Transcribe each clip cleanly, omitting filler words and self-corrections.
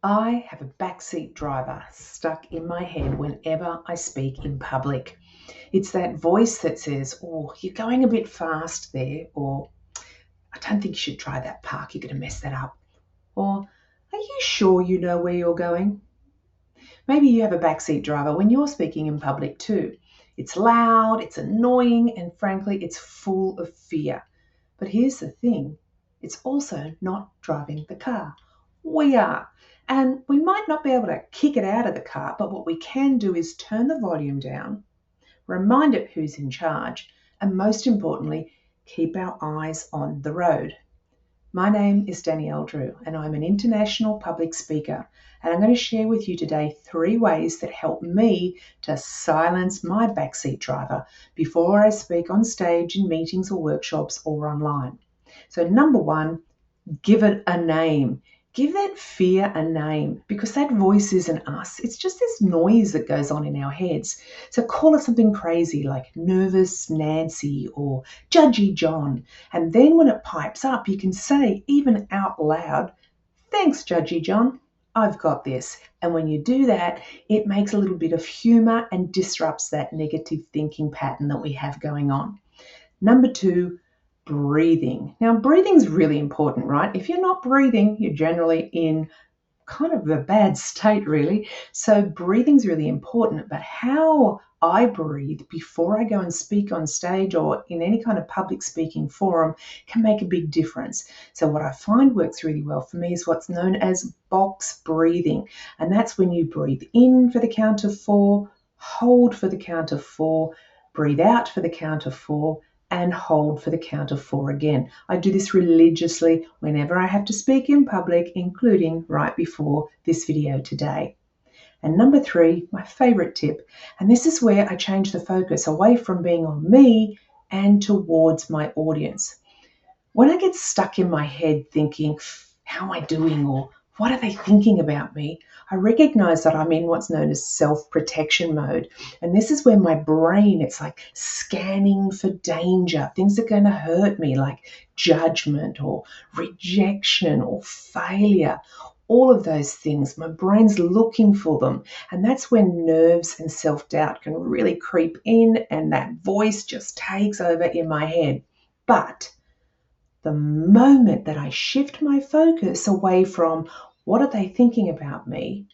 I have a backseat driver stuck in my head whenever I speak in public. It's that voice that says, "Oh, you're going a bit fast there," or "I don't think you should try that park, you're going to mess that up," or "Are you sure you know where you're going?" Maybe you have a backseat driver when you're speaking in public too. It's loud, it's annoying, and frankly, it's full of fear. But here's the thing, it's also not driving the car. We are. And we might not be able to kick it out of the car, but what we can do is turn the volume down, remind it who's in charge, and most importantly, keep our eyes on the road. My name is Danielle Drew, and I'm an international public speaker. And I'm going to share with you today 3 ways that help me to silence my backseat driver before I speak on stage in meetings or workshops or online. So, number 1, give it a name. Give that fear a name because that voice isn't us. It's just this noise that goes on in our heads. So call it something crazy like nervous Nancy or judgy John. And then when it pipes up, you can say, even out loud, "Thanks, judgy John. I've got this." And when you do that, it makes a little bit of humor and disrupts that negative thinking pattern that we have going on. Number 2, breathing. Now, breathing is really important, right? If you're not breathing, you're generally in kind of a bad state, really. So, breathing is really important. But how I breathe before I go and speak on stage or in any kind of public speaking forum can make a big difference. So, what I find works really well for me is what's known as box breathing. And that's when you breathe in for the count of 4, hold for the count of 4, breathe out for the count of 4, and hold for the count of 4 again. I do this religiously whenever I have to speak in public, including right before this video today. And number 3, my favorite tip, and this is where I change the focus away from being on me and towards my audience. When I get stuck in my head thinking, "How am I doing?" or "What are they thinking about me?" I recognize that I'm in what's known as self-protection mode. And this is where my brain, it's like scanning for danger, things that are going to hurt me, like judgment or rejection or failure. All of those things, my brain's looking for them. And that's when nerves and self-doubt can really creep in and that voice just takes over in my head. But the moment that I shift my focus away from what are they thinking about me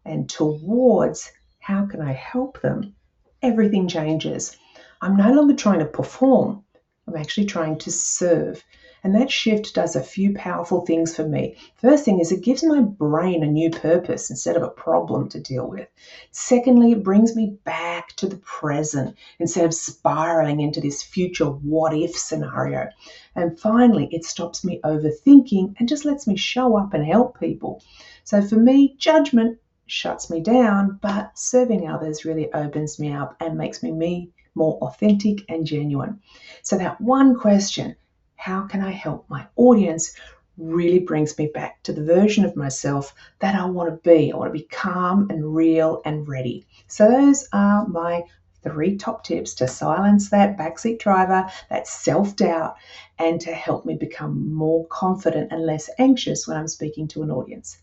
and towards how can I help them, everything changes. I'm no longer trying to perform, I'm actually trying to serve. And that shift does a few powerful things for me. First thing is it gives my brain a new purpose instead of a problem to deal with. Secondly, it brings me back to the present instead of spiraling into this future what if scenario. And finally, it stops me overthinking and just lets me show up and help people. So for me, judgment shuts me down, but serving others really opens me up and makes me more authentic and genuine. So that one question, how can I help my audience, really brings me back to the version of myself that I want to be. I want to be calm and real and ready. So those are my 3 top tips to silence that backseat driver, that self-doubt, and to help me become more confident and less anxious when I'm speaking to an audience.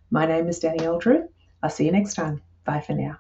My name is Danielle Drew. I'll see you next time. Bye for now.